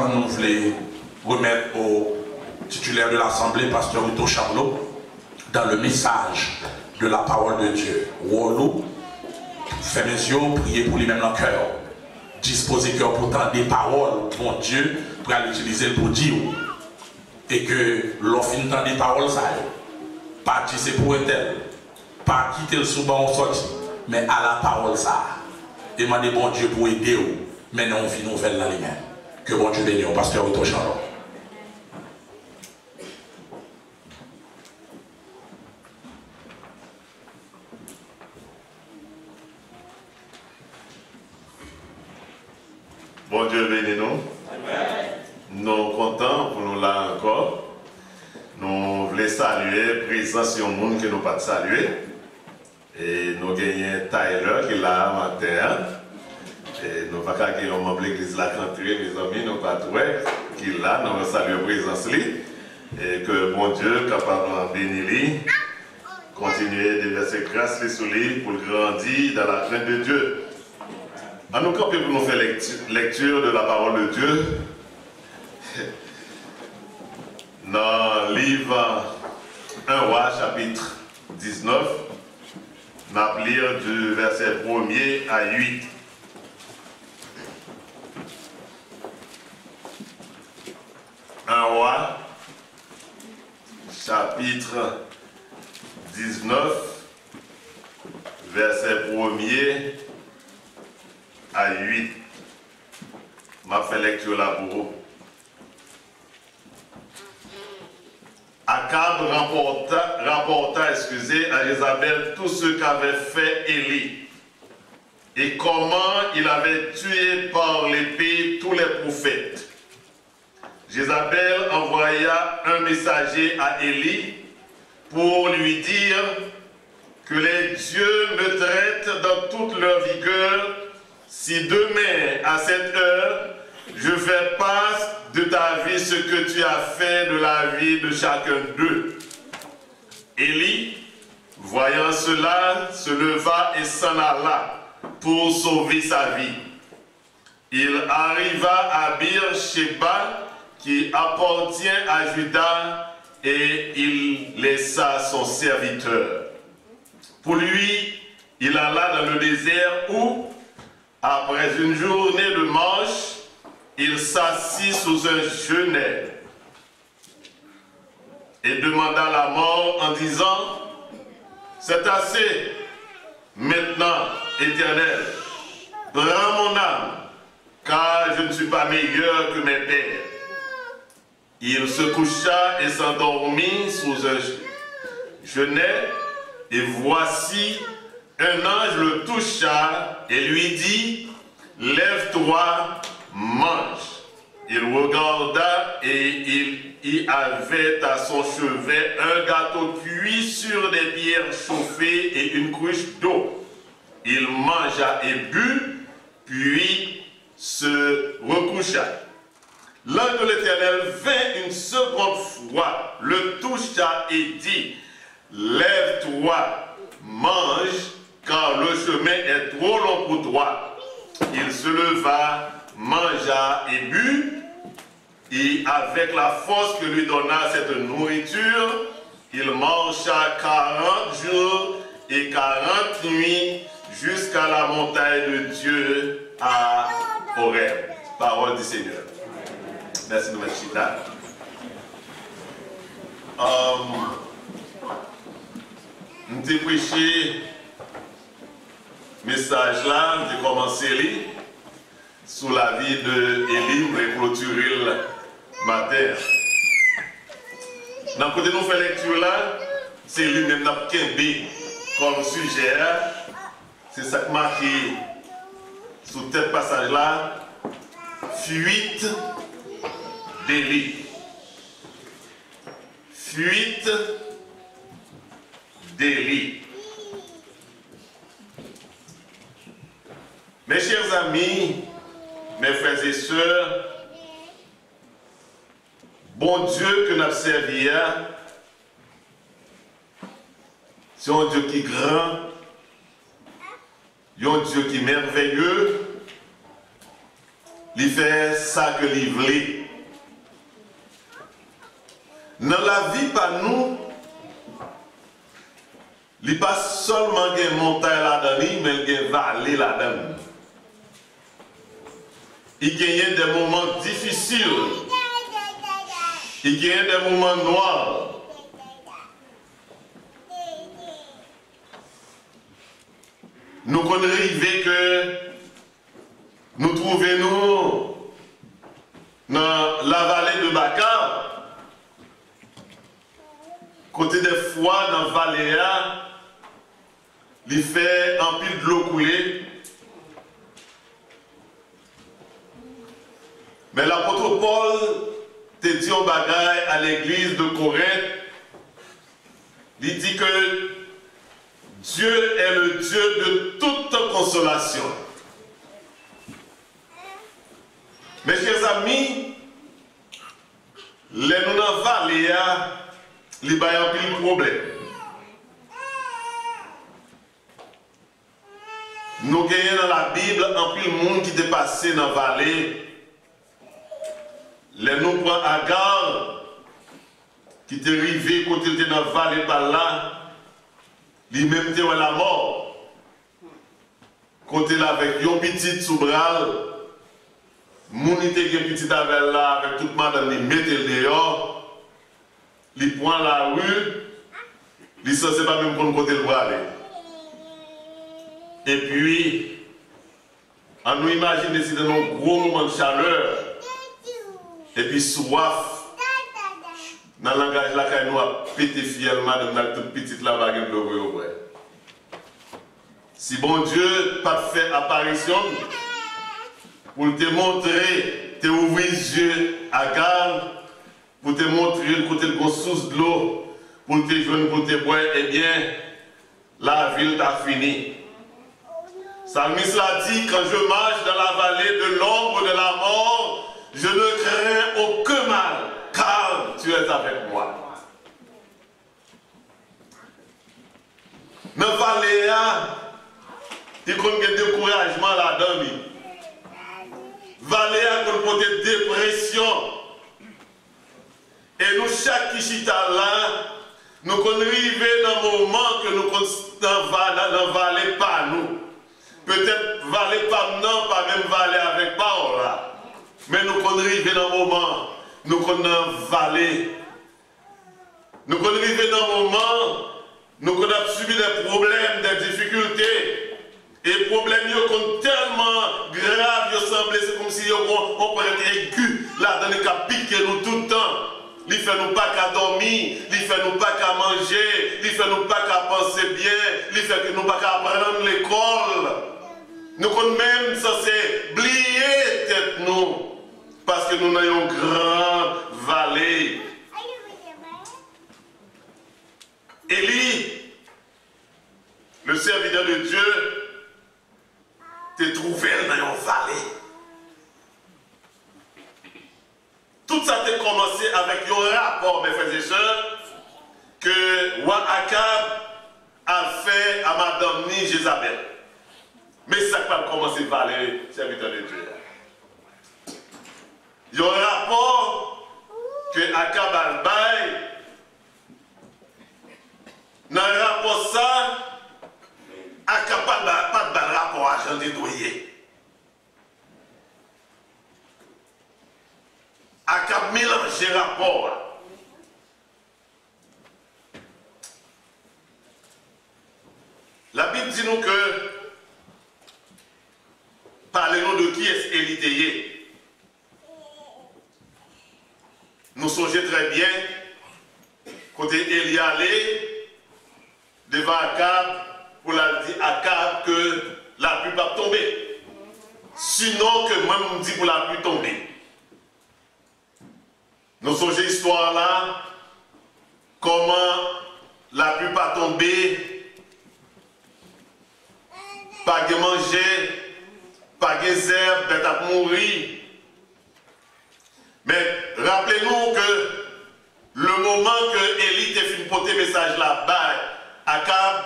temps, nous voulons remettre au titulaire de l'Assemblée, Pasteur Uto Charlot, dans le message de la parole de Dieu. Wolo, fait mes yeux, prier pour lui-même dans le cœur. Disposer cœur pourtant des paroles, bon Dieu, pour l'utiliser pour dire. Et que l'offre entend des paroles, ça y est. Pas dire c'est pour un tel. Pas quitter le sous-ban au sorti. Mais à la parole, ça. Demandez bon Dieu pour aider vous. Maintenant, on finit nouvelle dans les mains. Que bon Dieu bénisse, Pasteur Uto Charlot. Bon Dieu bénisse nous. Nous sommes contents pour nous là encore. Nous voulons saluer présence sur le monde que nous pas saluer. Et nous gagnons Tyler qui est là matin. Et nous ne pouvons pas gagner un membre de l'église la rentrée, mes amis, nous ne pouvons pas trouver qui est là, nous saluons présence. Et que bon Dieu, capable de bénir, continuer de verser grâce sur lui pour grandir dans la crainte de Dieu. En nous camper pour nous faire lecture de la parole de Dieu. Dans le livre 1 Roi, chapitre 19, nous allons lire du verset 1er à 8. Un roi, chapitre 19, verset 1er à 8. Je fais lecture là pour vous. Akab rapporta à Jézabel tout ce qu'avait fait Élie et comment il avait tué par l'épée tous les prophètes. Jézabel envoya un messager à Élie pour lui dire que les dieux me traitent dans toute leur vigueur si demain à cette heure je fais part de ta vie ce que tu as fait de la vie de chacun d'eux. Élie, voyant cela, se leva et s'en alla pour sauver sa vie. Il arriva à Beer-Sheba qui appartient à Juda et il laissa son serviteur. Pour lui, il alla dans le désert où, après une journée de marche, il s'assit sous un genêt et demanda la mort en disant « C'est assez, maintenant, Éternel, prends mon âme, car je ne suis pas meilleur que mes pères. » Il se coucha et s'endormit sous un genêt, et voici, un ange le toucha et lui dit « Lève-toi, mange. » Il regarda et il y avait à son chevet un gâteau cuit sur des pierres chauffées et une cruche d'eau. Il mangea et but, puis se recoucha. L'ange de l'Éternel vint une seconde fois, le toucha et dit « Lève-toi, mange, car le chemin est trop long pour toi. » Il se leva, mangea et but, et avec la force que lui donna cette nourriture, il marcha 40 jours et 40 nuits jusqu'à la montagne de Dieu à Horeb. Parole du Seigneur. Merci de mettre chita. Nous avons prêché message là, j'ai commencé sur la vie de Élie pour clôturer le matin. Dans le côté nous fait lecture là, c'est lui-même qui comme sujet. C'est ça qui marque sur tel passage là, fuite d'Élie. Fuite d'Élie. Mes chers amis, mes frères et sœurs, bon Dieu que nous avons servi, c'est un Dieu qui est grand, un Dieu qui est merveilleux, il fait ça que il voulait. dans la vie par nous, il n'y a pas seulement une montagne là-dedans, mais il y a une vallée là-dedans. Il y a des moments difficiles. Il y a des moments noirs. Nous connaissons que nous trouvons dans la vallée de Bakar, côté des fois dans la vallée, il fait un pile de l'eau couler. Mais l'apôtre Paul te dit au bagaille à l'église de Corinthe, il dit que Dieu est le Dieu de toute consolation. Mes chers amis, les nous dans la vallée, il y a un pile problème. Nous gagnons dans la Bible un pile monde qui est passé dans la vallée. Les nous prend Agar, qui est arrivé quand il était dans la vallée par là, lui-même était à la mort. Quand il avec un petit soubral, mon était un petit avec là, avec toute madame, il mettait le dehors, il prend la rue, il ne sait pas même pour côté le aller. Et puis, on nous imagine si dans un gros moment de chaleur, et puis soif, dans le langage là, nous a pété fiel, madame, dans toute petite la bague de l'eau. Si bon Dieu pas fait apparition, pour te montrer, te ouvrir les yeux à garde, pour te montrer le côté de la source de l'eau, pour te joindre, pour te boire, eh bien, la ville t'a fini. Salmis l'a dit, quand je marche dans la vallée de l'ombre de la mort, je ne crains aucun mal, car tu es avec moi. Dans la vallée, il y a un découragement là-dedans. Vallée a une dépression. Et nous, chaque Kishita là, nous arrivons dans un moment que nous sommes dans la vallée pas nous. Peut-être vallée pas non, pas même vallée avec Paul là. Mais nous arrivons dans un moment, nous sommes dans la vallée. Nous arrivons dans un moment, nous avons subi des problèmes, des difficultés. Et les problèmes sont tellement graves, c'est comme si on pourrait être aigu là dans les cas piquer nous tout le temps. Il ne fait nous pas qu'à dormir, il ne fait nous pas qu'à manger, il ne fait nous pas qu'à penser bien, il ne fait nous pas qu'à apprendre l'école. Nous sommes même censés oublier tête nous, parce que nous avons une grande vallée. Élie, le serviteur de Dieu, t'es trouvé dans une vallée. Tout ça a commencé avec un rapport, mes frères et sœurs, que roi Akab a fait à madame ni Jézabel. Mais ça n'a pas commencé par les serviteurs de Dieu. Il y a un rapport que Akab a bail. Dans le rapport ça, Akab n'a pas de rapport à Jean Dédouillé. Akab mélange les rapports. La Bible dit nous que, parlez-nous de qui est Élie. Nous songeons très bien, côté Élie allé, devant Akab, pour la dire à Akab que la pluie va tomber. Sinon que moi je me dis pour la pluie tomber. Nous songeons l'histoire là, comment la pluie va tomber, pas de manger, pas de herbes, bête à mourir. Mais rappelez-nous que le moment que Élie t'a fait porter message là-bas, Akab,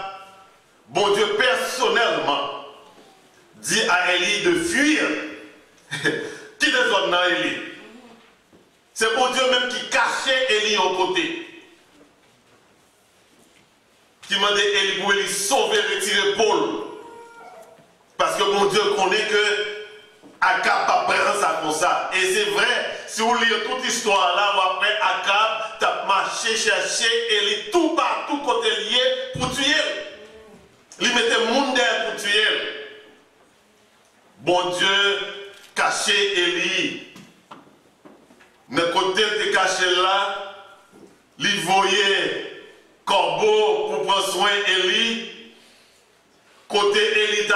bon Dieu personnellement, dit à Élie de fuir. Qui est zone dans Élie? C'est bon Dieu même qui cachait Élie au côté. Qui demandait Élie pour Élie sauver, retirer Paul. Parce que bon Dieu connaît que Akab pas prendre ça comme ça. Et c'est vrai, si vous lisez toute l'histoire là, après Akab, tu as marché, cherché, Élie tout partout côté lié pour tuer. Il mettait monde pour tuer. Bon Dieu caché Élie. Le côté de caché là, il voyait corbeau pour prendre soin d'Élie. Côté Élie,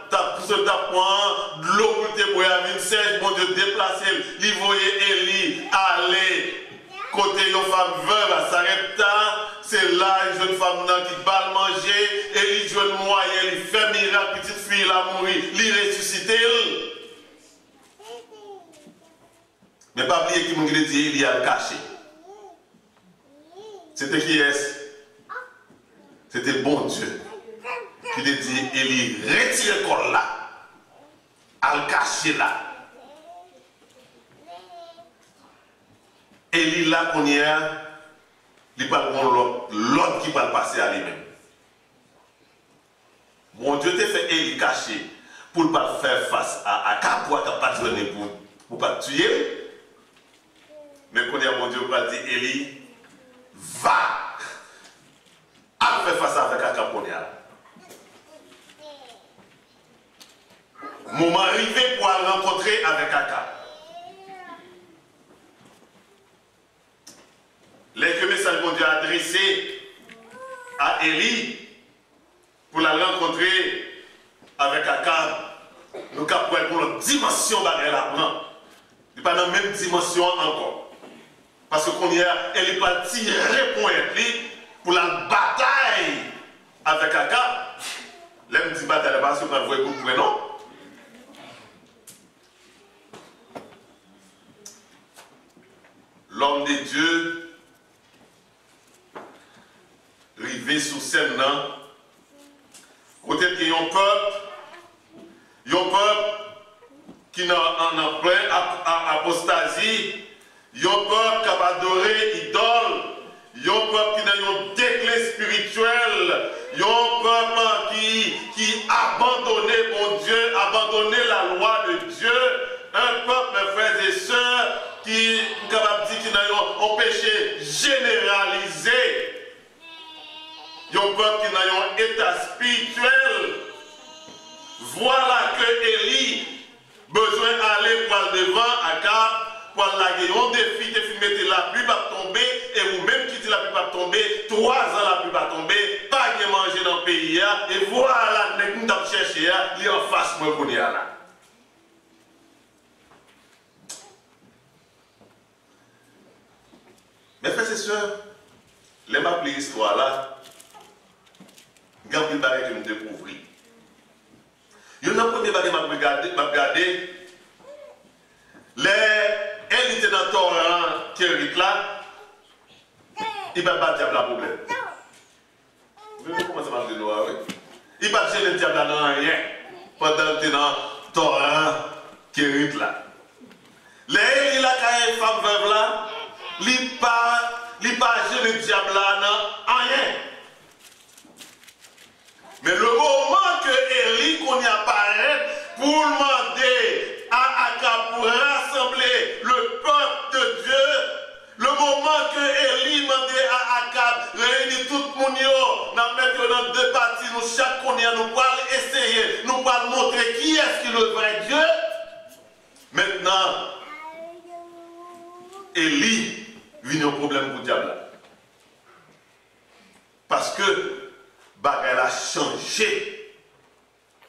t'as poussé ta pointe, de l'eau pour te boire, une sèche, bon Dieu déplacé. Il voyait Élie aller. Côté une femme veuve, s'arrête. C'est là une jeune femme qui va le manger. Élie joue le moyen, il fait miracle, petite fille là mourir, il ressuscite. Mais pas oublier qui m'a dit, il y a le caché. C'était qui est-ce? C'était bon Dieu. Qui lui dit, Élie, retire le corps là. À le cacher là. Élie là qu'on y a, il parle l'autre qui va le passer à lui-même. Mon Dieu t'a fait Élie cacher pour ne pas faire face à Akab pour ne pas tuer pour pas tuer. Mais quand il y a mon Dieu va dire Élie, va à faire face avec Akab qu'on y a. Moment arrivé pour aller rencontrer avec Akab. Les que message mon Dieu a adressé à Élie pour la rencontrer avec Akab, nous avons pour la dimension de la prendre. Il n'est pas dans la même dimension encore. Parce qu'on y a, elle n'est pas tirée pour pour la bataille avec Akab. L'aime dit bataille, parce qu'on va voir beaucoup de non. L'homme de Dieu, rivé sous scène, côté qu'il y a un peuple qui est en plein apostasie, il y a un peuple qui a adoré idole, il y a un peuple qui a un déclin spirituel, il y a un peuple qui a abandonné mon Dieu, abandonné la loi de Dieu, un peuple, mes frères et sœurs, qui est capable de dire qu'il a un péché généralisé. Il y a un peuple qui a un état spirituel. Voilà que Élie besoin d'aller pour le devant à Akab, pour laguer un défi, mettre la pluie va tomber, et vous-même qui dit la pluie va tomber, 3 ans la pluie va tomber, pas de manger dans le pays, et voilà, nous avons cherché, il est en face moi qu'on est là. Mes frères et sœurs, les maps de l'histoire là, Gabriel Barré que nous découvrons. Il y a un premier bagage que m'a regardé. Elle était dans le torrent qui est là. Il va battre le problème. Vous voyez comment ça marche de nous, oui? Il va battre le diable dans rien. Pendant qu'il est dans le torrent qui est là. Il a une femme veuve là. Il n'a pas géré le diable là, non, rien. Mais le moment que Élie qu'on y apparaît pour demander à Akab pour rassembler le peuple de Dieu, le moment que Élie demandait à Akab réunir tout le monde, nous mettre dans 2 parties, nous chaque qu'on y a, nous allons essayer, nous allons montrer qui est-ce qui est le vrai Dieu. Maintenant, Élie vient au problème pour le diable. Parce que bagaille a changé.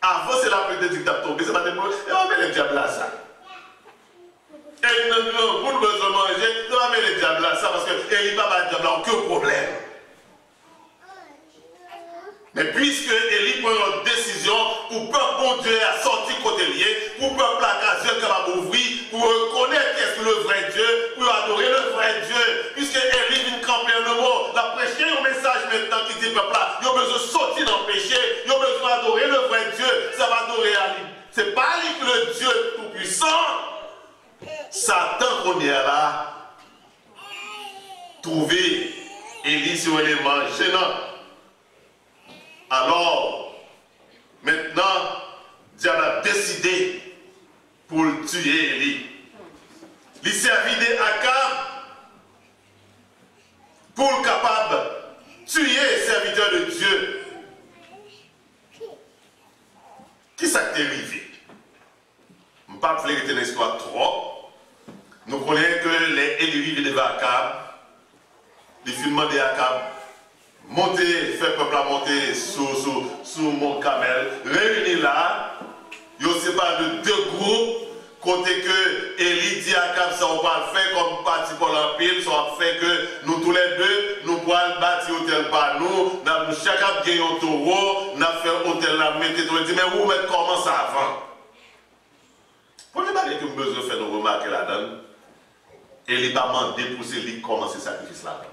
Avant, c'est la pluie de dictateur tombé, c'est pas des problèmes. Et on met le diable là, ça. Et nous, pour nous besoin de manger, on met le diable là, ça, parce que Élie n'a pas de diable là, aucun problème. Mais puisque Élie prend une décision pour peuple bon Dieu à sortir côté lié, pour peuple à Dieu capable d'ouvrir, pour reconnaître qu'est-ce que le vrai Dieu, pour adorer le vrai Dieu, puisque Élie vient camper un mot, la prêcher un message maintenant qui dit peuple là, il a besoin de sortir dans le péché, il a besoin d'adorer le vrai Dieu, ça va adorer à lui. Ce n'est pas lui que le Dieu tout-puissant. Satan qu'on est là, trouvé Élie sur un élément gênant. Alors, maintenant, Dieu a décidé pour tuer Élie. Il servit d'Akab pour le capable tuer les serviteurs de Dieu. Qui ça t'est arrivé? Je ne vais pas vous faire l'histoire trop. Nous connaissons que les Élie vivaient devant Akab. Les films de Akab monter, faire peuple à monter sous mon camel, réunis là, ils ont séparé de deux groupes, côté que Élie dit à Akab, ça on va le faire comme parti pour l'empile, ça va faire que nous tous les deux, nous pourrons bâtir hôtel par nous, chacun gagne un taureau, nous fait hôtel là, mettez tout, dit, mais vous mettez comment ça avant? Premier bagage que nous besoin de faire nous remarquer là-dedans, Élie va demander pour Élie commencer le sacrifice là-dedans.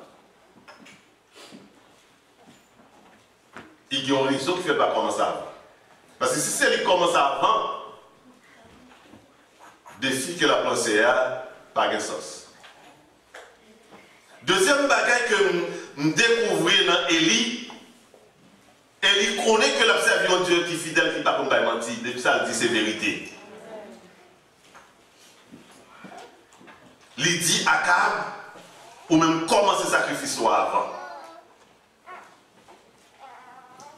Il y a une raison qui ne fait pas commencer avant. Parce que si c'est lui qui commence avant, défi que la pensée a, pas de sens. Deuxième bagage que nous découvrons dans Élie, Élie connaît que l'observation de Dieu qui est fidèle, qui n'est pas comme menti, depuis ça, il dit c'est vérité. Il dit à Akab, ou même commencer le sacrifice avant.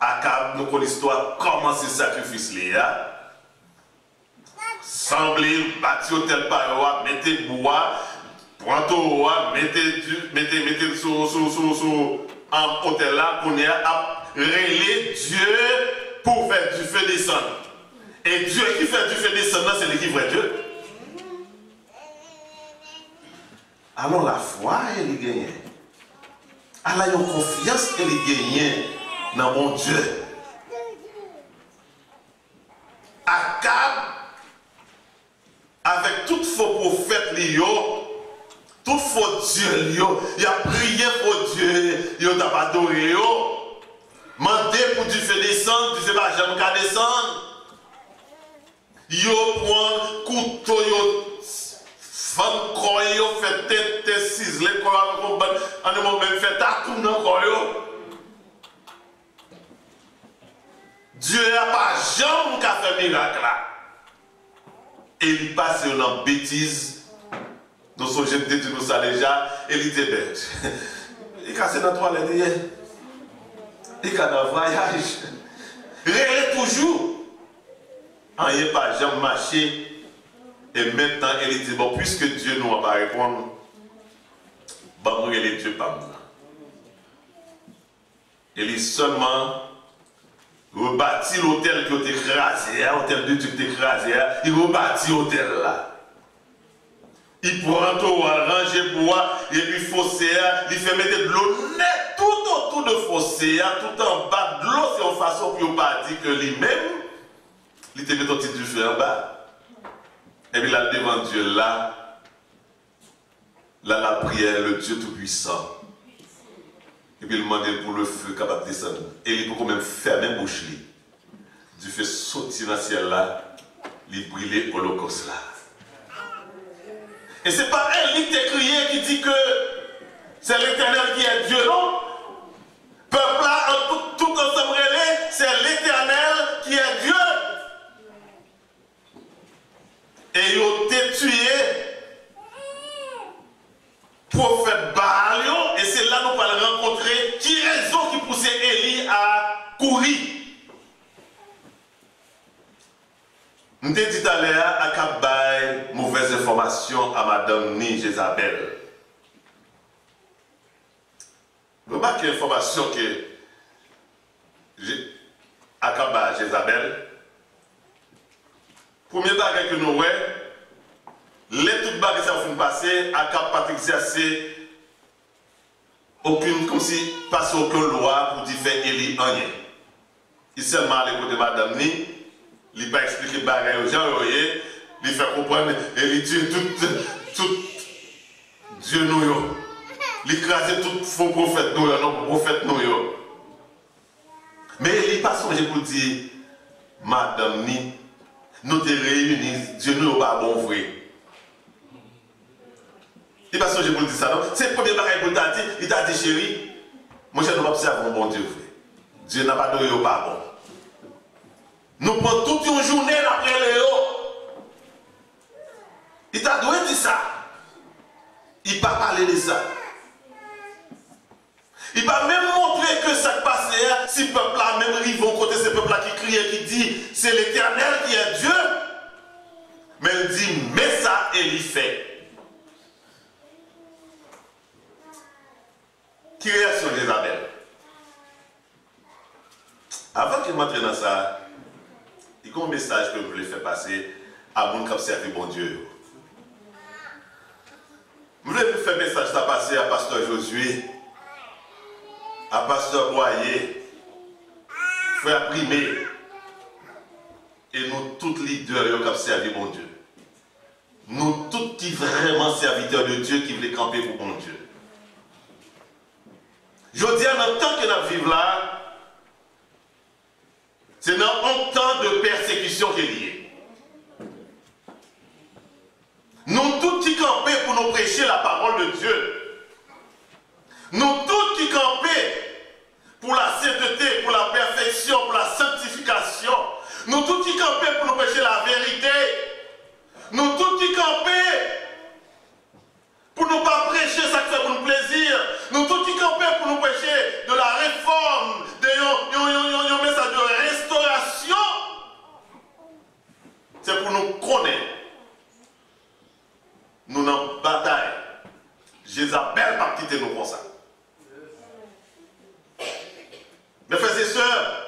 Akab, nous connaissons l'histoire, comment ce sacrifice là. Semblez, bâtir tel par mettez bois, prendre bois, mettez sous un hôtel là, qu'on a relé Dieu pour faire du feu descendre. Et Dieu qui fait du feu descendre, c'est lui qui vrai Dieu. Alors la foi, elle est gagnée. Elle a une confiance, elle est gagnée. Dans mon Dieu. Akab, avec tout faux prophète, tout faux Dieu, il a prié pour Dieu, il a adoré, demandé pour Dieu faire descendre, Dieu ne va jamais descendre. Il prend couteau, femme croyant, fait tête, ciselé, en un moment même fait tatou dans le croyant. Dieu n'a pas jamais fait miracle là. Et il passe une bêtise. Nous sommes jeunes de nous ça déjà. Et il dit bête. Il casse dans la toilette hier. Il casse dans le voyage. Réglez toujours. Il n'y a pas jamais marché. Et maintenant, il dit bon, puisque Dieu ne va pas répondre, bon, nous les Dieu pas nous. Il est seulement rebâtit l'hôtel qui a été écrasé, l'hôtel de Dieu qui a été écrasé, il rebâtit l'hôtel là. Il prend tout, ranger bois, et puis fossé, il fait mettre de l'eau net tout autour de fossé, tout en bas de l'eau, c'est en façon pour ne pas dire que lui-même, il était mis au titre du feu en bas. Et puis là, devant Dieu, là, la prière, le Dieu Tout-Puissant. Et puis il demandait pour le feu capable de descendre. Et il peut même fermer la bouche. Du feu sortir dans le ciel là, il brûlait l'Holocauste là. Et c'est pas elle qui t'a crié qui dit que c'est l'Éternel qui est Dieu, non? Peuple là, tout ensemble, c'est l'Éternel qui est Dieu. Et ils ont tué prophète Baal, et c'est là que nous allons rencontrer qui raison qui poussait Élie à courir. Nous avons dit tout à l'heure à Kabbaï, mauvaise information à Madame Ni Jézabel. Remarquez l'information que à Kabbaï Jézabel. Premier bagage que nous voyons, les toutes bagages qui sont passées, à Cap pas exercer aucune, comme si passe aucune loi pour dire faire Élie en rien. Il seulement à l'écoute de Madame Ni, il n'a pas expliqué les bagages aux gens, il fait comprendre, il dit tout Dieu nous, il écrase tout faux prophète nous, non prophète nous. Mais il n'a pas songé pour dire, Madame Ni, nous te réunis, Dieu nous n'a pas bon vrai. Il va changer pour dire ça, non? C'est le premier bagage pour t'a dit. Il t'a dit, chérie, mon cher, nous va observer mon bon Dieu. Dieu n'a pas donné au pardon. Nous prenons toute une journée après les hauts. Il t'a donné dit ça. Il n'a pas parlé de ça. Il va même montrer que ça passe hier, si le peuple-là, même rivons côté ce peuple-là qui crie et qui dit, c'est l'Éternel qui est Dieu. Mais il dit, mais ça, et il fait. Qui réaction d'Isabelle? Avant qu'il m'entre dans ça, il y a un message que je voulais faire passer à mon qui observe bon Dieu. Je voulais faire un message ça passer à Pasteur Josué, à Pasteur Boyer, Frère Primé, et nous tous leaders qui observent bon Dieu. Nous tous qui vraiment serviteurs de Dieu qui voulaient camper pour bon Dieu. Je dis en tant que nous vivons là, c'est dans un temps de persécution qui est lié. Nous tous qui campons pour nous prêcher la parole de Dieu. Nous tous qui campons pour la sainteté, pour la perfection, pour la sanctification. Nous tous qui campons pour nous prêcher la vérité. Nous tous qui campons pour ne pas prêcher ça qui fait pour nous plaisir. Nous tous qui campons pour nous prêcher de la réforme, de message de restauration. C'est pour nous connaître. Nous n'en bataille. Jézabel va quitter nous comme ça. Mes frères et sœurs,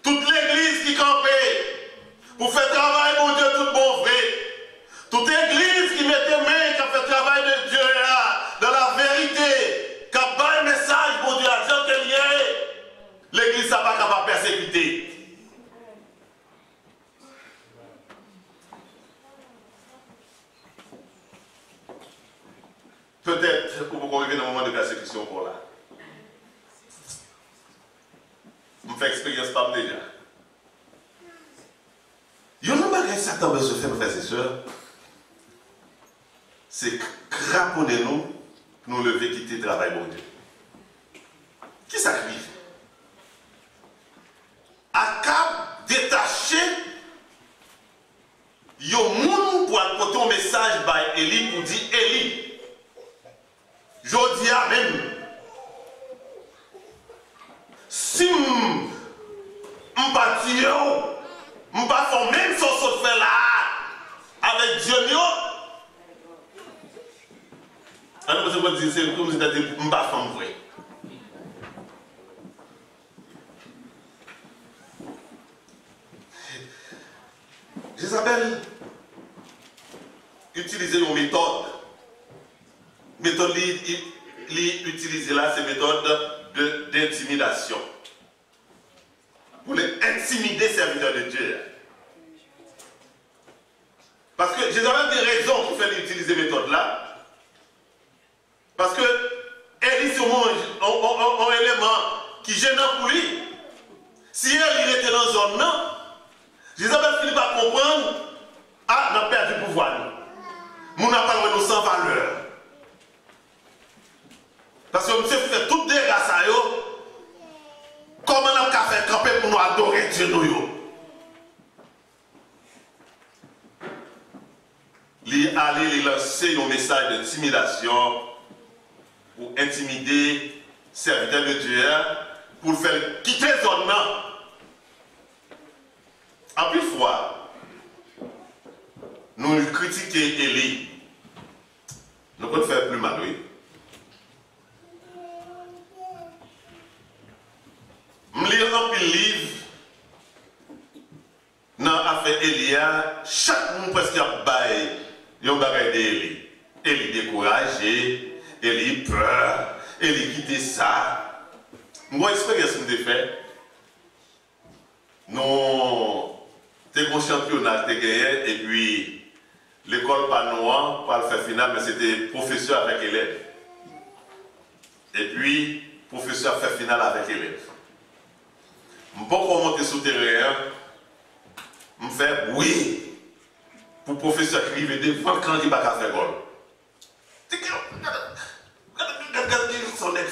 toute l'église qui campait pour faire travail, mon Dieu, tout bon vrai. Toute église qui mettait main, qui a fait le travail de Dieu là, dans la vérité, qui a pas un message, mon Dieu, à Dieu qu'elle y est, l'église n'a pas capable de persécuter. Peut-être que vous arrivez dans un moment de persécution pour là. Je fais expérience par déjà. Il y a un bagage Satan besoin de faire, mes frères et sœurs. C'est craponner nous pour nous lever, quitter le travail, bon Dieu. Qui s'arrive? Akab détaché, il y a un monde pour apporter un message par Élie pour dire Élie. Je dis à même, si je ne pas tuer, je ne pas faire même ce que je fais là, avec Dieu, alors vous pouvez dire, c'est comme si je ne pas faire vrai. Jézabel utilisait une méthode. Méthode utilisée là, c'est méthode d'intimidation. Pour les intimider, serviteurs de Dieu. Parce que Jézabel a des raisons pour faire utiliser cette méthode là. Parce que Élie sûrement un élément qui gêne pour lui. Si elle était dans une zone, non, Jézabel finit par comprendre, ah, on a perdu le pouvoir. Nous n'avons pas nous sans valeur. Parce que monsieur fait tout des grâces à eux. Comment on a fait camper pour nous adorer Dieu nous? Il allait lancer un message d'intimidation pour intimider serviteurs de Dieu, pour le faire quitter son nom. En plus fois, nous critiquons Élie. Nous pouvons faire plus mal, oui. Je lis un livre dans l'affaire Élia. Chaque monde presque a baillé. Il y a un bagage d'Élie. Élie découragé, Élie peur, Élie quitte ça. Moi, expérience que j'ai fait. Nous, c'était un championnat que gagné et puis l'école pas noire, pas le faire final, mais c'était professeur avec élève. Et puis, professeur fait final avec élève. Je ne peux pas monter sur le terrain, je fais oui, pour le professeur qui arrive devant quand il ne va pas faire gol. C'est que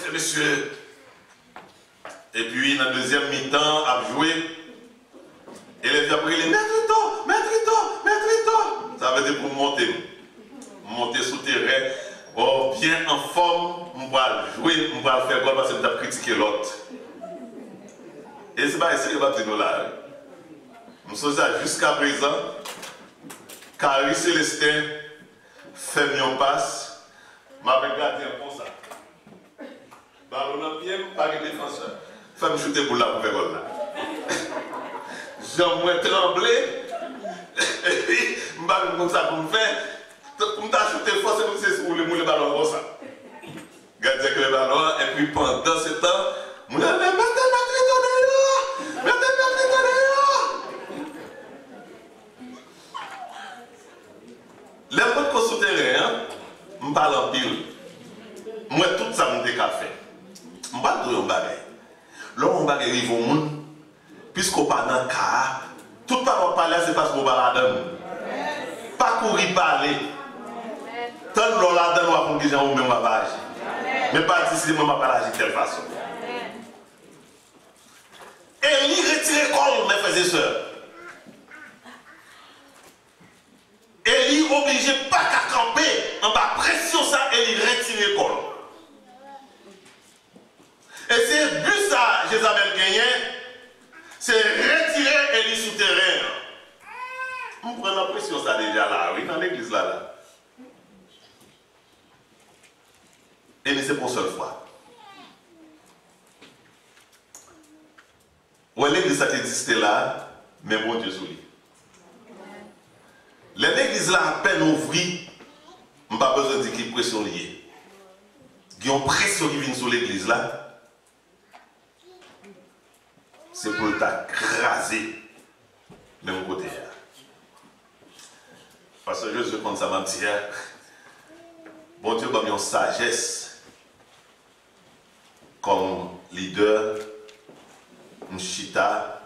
et monsieur. Et puis, dans le deuxième mi-temps, à jouer. Et les après, il est Maître Rito. Ça veut dire pour monter. Monter sous terrain. Oh, bien en forme, on va jouer, on va faire quoi parce que on va critiquer l'autre. Et c'est pas essayer de nous là. Nous sommes jusqu'à présent. Carrie Célestin fait mieux passe. M'avait gardé comme ça. Ballon en pied, pas de défenseur. Fais me shooter pour la pour faire là. J'ai tremblé. Et puis, je vais comme ça pour me faire. Pour me shooter fort, c'est pour le ballon comme ça. Gardez que le ballon, et puis pendant ce temps, je vais mettre les potes qu'on souterrain, je parle en pile. Moi, tout ça, je fait. Je parle de bagay. Lorsqu'on va arriver au monde, puisqu'on parle dans le cas, tout parle parler, c'est parce qu'on va la donner. Pas courir parler. Tant que l'on la donne, on va faire même ma mais pas d'ici, moi, je ne vais pas agir de telle façon. Et il retire l'école, mes frères et sœurs. Et il est obligé pas qu'à camper en bas pression ça et il retire l'école. Et c'est le but ça, Jézabel gagné, c'est retirer Élie souterrain. On prend la pression ça déjà là, oui, dans l'église là. Et c'est pour une seule fois. Ouais, l'église a existé là, mais bon Dieu souligne. L'église là, à peine ouvrie, je n'ai pas besoin de dire qu'il y a une pression liée. Il y a une pression qui vient sur l'église là. C'est pour t'écraser, même côté. Parce que je compte ça mentir. Bon Dieu m'a mis en sagesse comme leader, Mchita.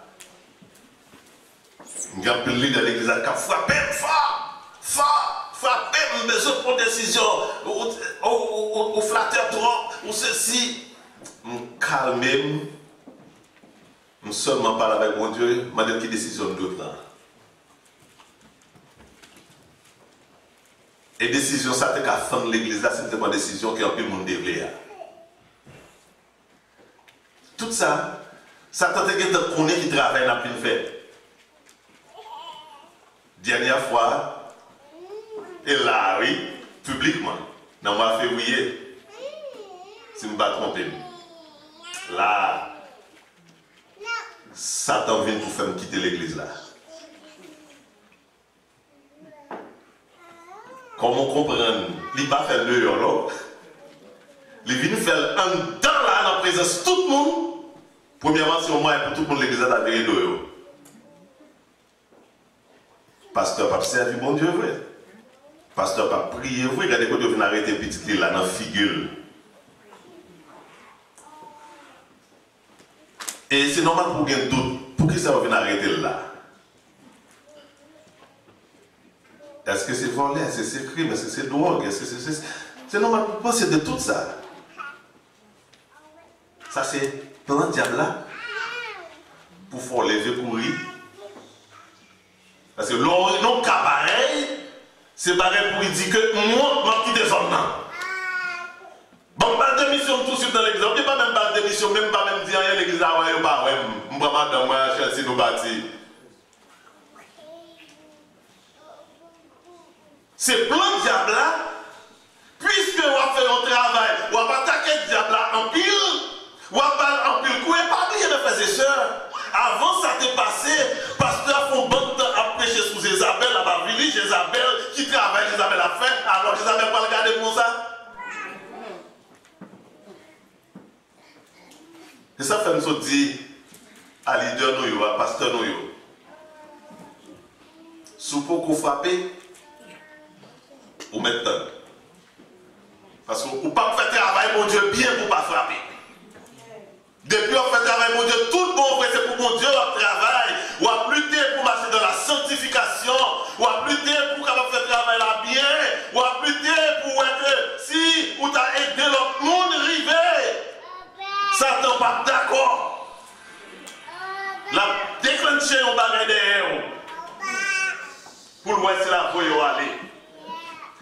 Il y a un leader de l'église qui a frappé frappé, besoin de décision, ou flatteur trop, ou ceci. Je calme, je seulement parle avec mon Dieu, je me dis quelle décision je dois prendre. Et décision, ça, c'est qu'à la fin de l'église, là, c'est une décision qui a pu le monde développer. Tout ça, ça tente de connaître qui travaille dans une fête. Dernière fois, et là, oui, publiquement, dans le mois de février, si je ne me pas trompé, là, Satan vient pour faire me quitter l'église là. Comment comprendre? Il n'a pas fait le non? Il vient faire un temps là dans la présence de tout le monde. Premièrement, si on m'a pour tout le monde, l'église a vérité de pasteur pas servir bon Dieu vrai. Pasteur pas prier vrai. Regardez quand vous venez arrêter petit là dans la figure. Et c'est normal pour qu'il y ait un doute. Pour qui ça va venir arrêter là? Est-ce que c'est volé? Est-ce que c'est crime? Est-ce que c'est drogue? Est-ce que c'est normal pour penser de tout ça? Ça c'est plan diable là. Pour faire lever courir. Parce que non cas pareil, c'est pareil pour dire que moi, ma petite désormais. Bon, pas de mission tout de suite dans l'église. On ne pas même pas de mission, même pas même dire rien l'église là, ouais, pas, ouais, madame, moi, Chelsea, nous bâtis. C'est plan diable là, puisque on va faire un travail, on va attaquer le diable là en pile, on va pas en pile couper, pas oublier mes frères et sœurs. Avant ça t'est passé, pasteur font bon temps à prêcher sous Jézabel, à Bavili, Jézabel qui travaille, Jézabel a fait, alors Jézabel va regarder pour ça. Et ça fait nous dire à leader nous, à pasteur nous, sous pour qu'on frappe, ou maintenant. Parce qu'on ne peut pas faire travail, mon Dieu, bien pour ne pas frapper. Depuis on fait travail, mon Dieu, tout le bon vrai, c'est pour mon Dieu, on travaille. On a lutter pour marcher dans la sanctification. On a lutter pour faire travail là bien. On a lutter pour être si on t'a aidé l'autre monde rivé. chercher un bagage derrière. Pour voir si la voie aller.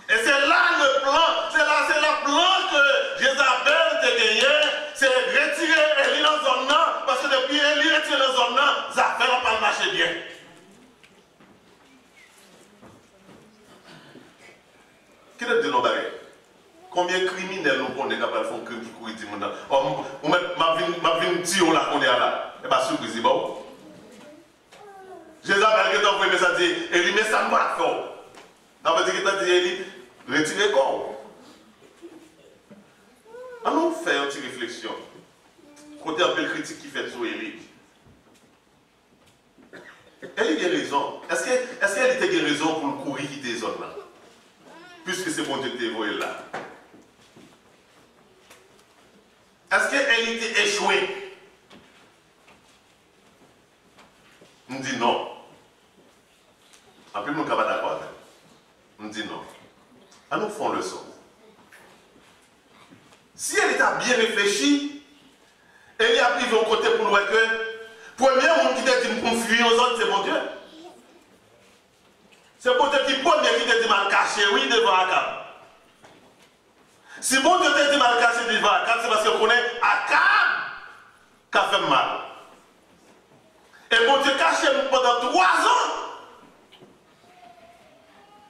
Et c'est là le plan, c'est le plan que Jézabel te gagné, c'est retirer Élie dans la zone là, parce que depuis Élie retiré dans la zone là, ça fait pas marcher bien. Qui est de nos bagages? Combien de criminels nous connaissons capables de faire un crime qui courit du monde? Ma vie tire là qu'on est là. Et pas surprise, bon. Jézabel qui t'a envoyé ça dit, Élie, mais ça ne va pas faire. Non, mais qui t'a dit, Élie, retirez le corps. Allons faire une petite réflexion. Côté un peu critique qui fait sur Élie. Élie a raison. Est-ce qu'elle était raison pour le courir qui était zone là? Puisque c'est bon Dieu qui t'a envoyé là. Est-ce qu'elle était échouée? On dit non. En plus, je ne suis pas d'accord avec elle. On dit non. Allons faire le son. Si elle était bien réfléchie, elle y a pris au côté pour nous que, premier monde qui t'a dit pour fuir aux autres, c'est mon Dieu. C'est bon Dieu qui premier qui t'a dit mal caché, oui, devant Akab. Si bon Dieu t'a dit mal caché devant Akab, c'est parce qu'on connaît Akab qui a fait mal. Et bon Dieu caché pendant 3 ans.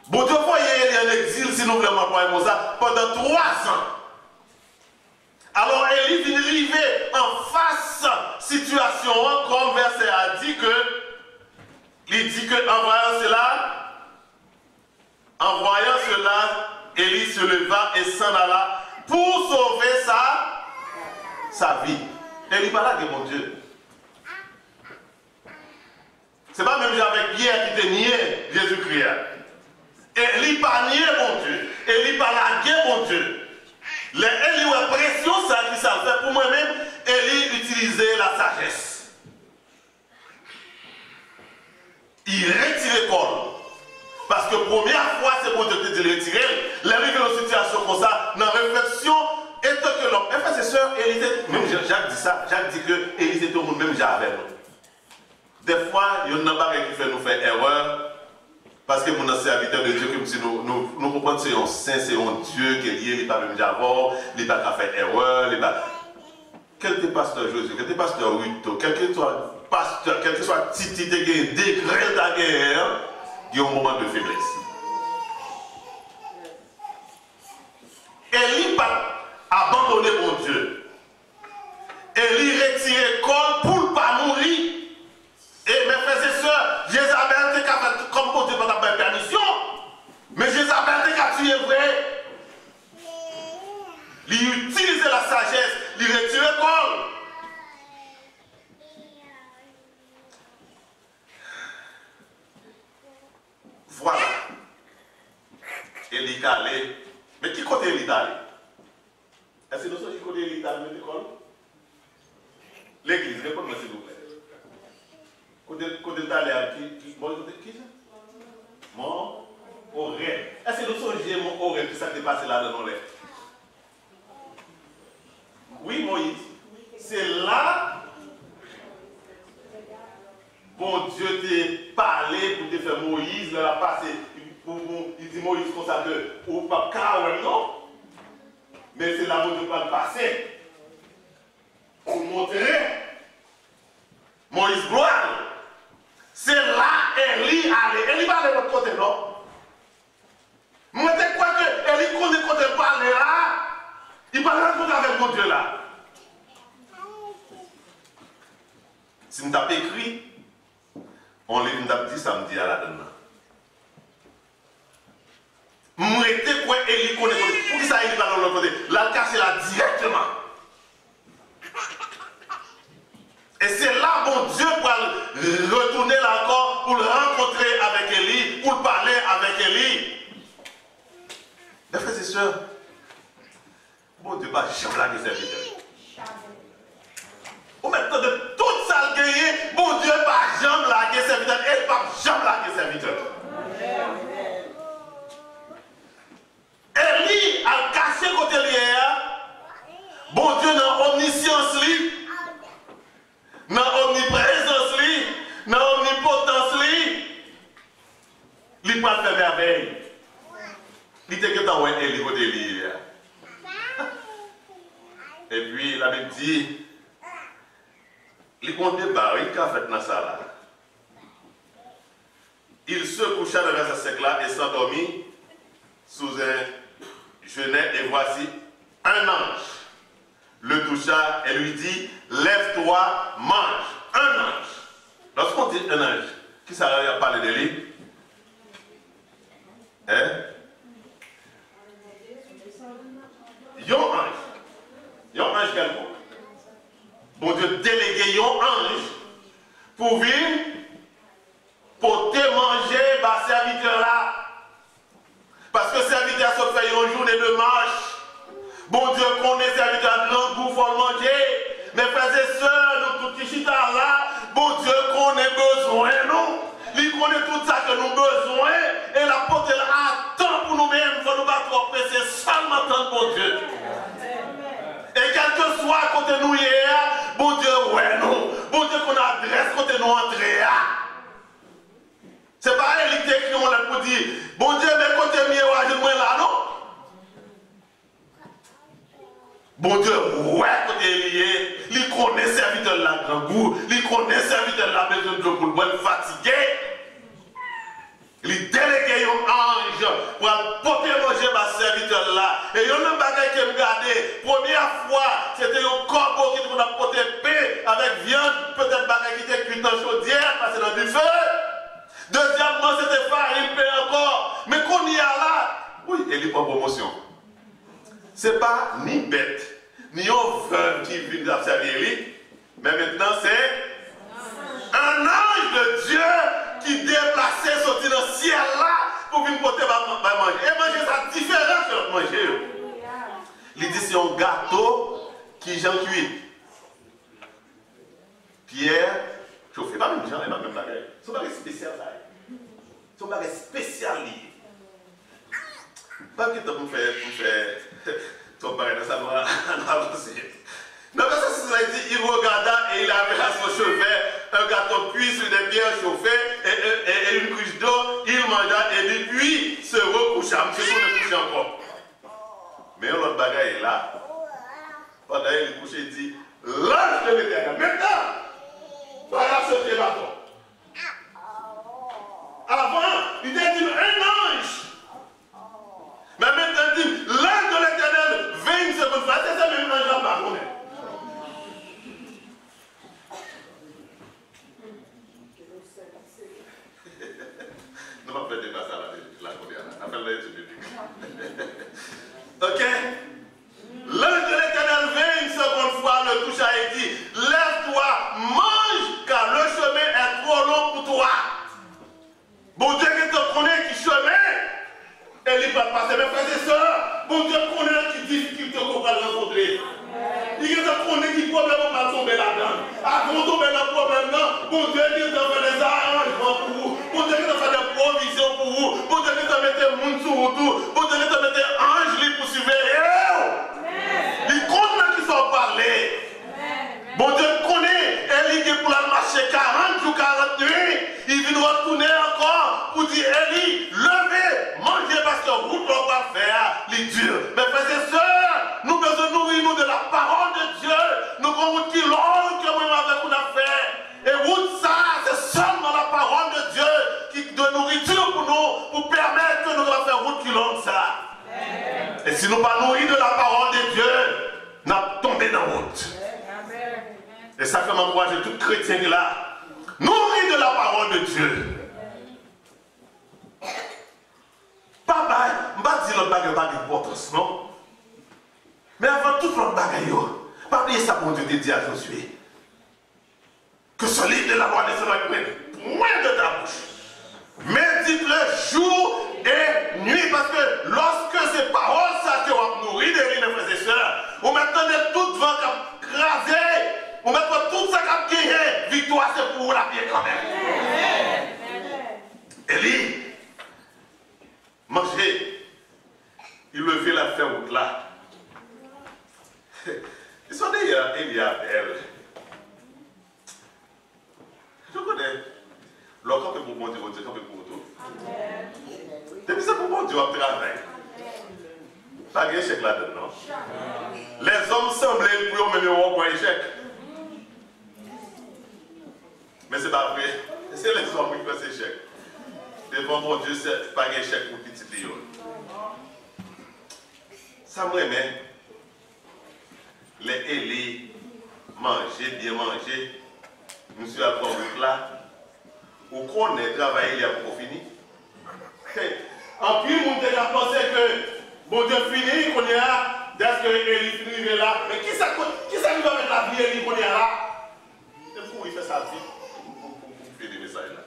Bon Dieu voyait Élie en exil, si nous voulons pas ça, pendant 3 ans. Alors Élie vient arriver en face situation, comme verset a dit que, il dit que en voyant cela, Élie se leva et s'en alla pour sauver sa vie. Élie pas là que mon Dieu. C'est pas même avec Pierre qui te niait Jésus-Christ. Élie pas nié mon Dieu. Élie pas lagué mon Dieu. Les Élie ont pression ça qui ça fait pour moi-même. Élie utilisait la sagesse. Il retire le col. Parce que première fois, c'est bon Dieu qui te dit retirer. L'arrivée dans une situation comme ça, dans la réflexion, et que l'homme. Frères et sœurs, Élie, même Jacques dit ça. Jacques dit que Élie était au monde, même Jacques avec nous. Des fois, il y a un baril qui fait nous faire erreur. Parce que mon serviteur de Dieu, comme si nous comprenons que c'est un saint, c'est un Dieu qui est lié, il n'est pas même d'abord, il n'est pas qu'à faire erreur, il n'est pas. Quel que pasteur Josué, quel que pasteur Ruto, quel que soit pasteur, quel que soit Titi, degré de la guerre, il y a un moment de faiblesse. Élie pas abandonné mon Dieu. Élie retiré col pour ne pas mourir. Et mes frères et sœurs, Jézabel était capable, comme bon Dieu n'a pas permission, mais Jézabel était capable de tuer vrai. Il utilisait la sagesse, il retirait le col. Voilà. Élie allé. Mais qui côté Élie allé? Est-ce que nous sommes qui côté Élie allé de l'école? L'église, répondez-moi s'il vous plaît. Côté d'aller à qui ça? Mon oreille. Est-ce que nous sommes mon oreille qui s'est passé là dans nos lèvres? Oui, Moïse. C'est là bon Dieu t'a parlé pour te faire Moïse dans la passé. Il dit Moïse comme ça que ou pas carrément non. Mais c'est là où Dieu va le passer. Pour montrer Moïse gloire. C'est là Élie allait. Élie va aller de l'autre côté, non? Moi, je crois que Élie connaît quand elle parle là, il va rencontrer avec mon Dieu là. Si nous avons écrit, on l'a dit samedi à la donne. Moi, je crois que Élie connaît. Pour qui ça Élie va de l'autre côté? Là, caché là directement. Et c'est là mon Dieu pour retourner là encore, pour le rencontrer avec Élie, pour parler avec Élie. Mes frères et sœurs, mon Dieu va jamais la serviteur. Ou maintenant de toute ça gagné, mon Dieu va jamais la serviteur. Elle va jamais la serviteur. Élie a caché côté lié. Bon Dieu dans omniscience, dans omniprésence, dans omniprésence. compte des barils qu'a fait dans ça là. Il se coucha dans verset 5 là et s'endormit sous un genet, et voici un ange le toucha et lui dit, lève-toi, mange. Un ange. Lorsqu'on dit un ange, qui ça a parlé de lui? Hein? Yon ange quelconque. Bon Dieu délégué yon ange pour venir pour te manger par serviteur là. Parce que serviteur se fait une journée de marche. Bon Dieu connaît serviteur grand goût pour manger. Mes frères et sœurs, nous tous qui chita là, bon Dieu connaît besoin nous. Il connaît tout ça que nous avons besoin. Et la porte là attend pour nous-mêmes. Il faut nous battre trop presser seulement tant bon Dieu. Et quel que soit côté nous hier, bon Dieu, ouais nous. Bon Dieu qu'on adresse côté nous entrer. C'est pas elle qui écrit pour dire, bon Dieu, mais côté mieux, je moi là, non? Bon Dieu, ouais, côté lié, il connaît serviteur de la grand goût, il connaît serviteur de la maison de Dieu pour le fatigué. Il délégué un ange pour porter manger ma serviteur là. Et il y a un bagage qui me gardait. Première fois, c'était un corbeau qui nous a porté paix avec viande, peut-être bagage qui était cuit dans chaudière, passé dans du feu. Deuxièmement, c'était farine, paix encore. Mais qu'on y a là, oui, il est pas promotion. C'est pas ni bête, ni un veuve qui vient d'observer lui, mais maintenant c'est un ange de Dieu qui déplaçait, sorti dans le ciel là pour venir porter manger. Et manger ça différent que notre manger. Il dit c'est un gâteau qui j'en cuit. Pierre, chauffé, pas même gens, pas même bagage. C'est un bagage spécial ça. C'est un bagage spécial lié. Pas que tu me fais ton bagage dans ça, on va avancer. Donc ça, c'est dit, il regarda et il avait à son chevet un gâteau cuit sur des pierres chauffées et une couche d'eau. Il mangea et puis se recoucha. Monsieur, on est couché encore. Mais l'autre bagaille est là. Pendant qu'il est couché, il dit, l'ange de l'Éternel. Maintenant, voilà ce qui est bâton. Avant, il dit un ange. Mais maintenant, il dit, l'ange de l'Éternel, 20 secondes. C'est ça même l'ange là-bas. On va faire des passages à la combien. Appelle l'étude biblique. Ok? L'ange de l'Éternel vint une seconde fois, le toucha et dit, lève-toi, mange, car le chemin est trop long pour toi. Bon Dieu qui te connaît, qui chemin, et il va passer. Mes frères et sœurs, bon Dieu connaît qui difficulté qu'on va rencontrer. Il te connaît qui problème on va tomber là-dedans. Avant de tomber dans le problème, bon Dieu qui te fait des arrangements pour vous. Bon Dieu qui te fait des provisions pour vous. Bon Dieu qui te mette monde sur vous. Bon Dieu qui te mette ange pour surveiller. Il connaît qui sont parlés. Bon Dieu connaît. Élie qui pour la marcher 40 jours, 40 nuits. Il vient retourner encore pour dire Élie, levez, mangez parce que vous ne pouvez pas faire les durs. Mes frères et sœurs, nous devons nourrir nous de la parole de Dieu. Nous avons qui l'ordre que nous avons fait. Et route ça, c'est seulement la parole de Dieu qui donne nourriture pour nous, pour permettre que nous allons faire route qui l'ordre ça. Et si nous ne pas nourrir de la parole de Dieu, nous allons tomber dans la route. Et ça fait m'encourager tout chrétien qui est là. Nourrir de la parole de Dieu. Papa, je ne vais pas dire l'autre bagaille pas d'importance, non? Mais avant tout l'autre bagaille, pas oublier ça pour Dieu te dire à Josué. Que ce livre de la loi ne sera point de ta bouche. Médite-le jour et nuit, parce que lorsque ces paroles, ça te va nourrir de mes frères et sœurs, on m'attendait tout vent crasé, on mettra tout ça qui a gagné, victoire c'est pour la pied quand même. Élie, manger, il levait la fin route là. Ils sont d'ailleurs Eliabel. Je connais. L'autre quand pour mon Dieu, quand pour tout. Depuis ça pour mon Dieu, on travaille. Pas de échec là-dedans, non? Les hommes semblaient pour eux même au échec. Mais c'est pas vrai. C'est les hommes qui font ces chèques. Devant mon Dieu, c'est pas un chèque pour petit Léon. Ça me remet. Les élus manger, bien manger. Monsieur a pris là. Ou qu'on est travaillé, il y a pour finir. En plus, on a pensé que bon Dieu finit, qu'on est là, dès que Élie finit là. Mais qui ça nous va mettre la vie, Élie, qu'on est là? C'est pourquoi il fait ça vite pour faire des messages là.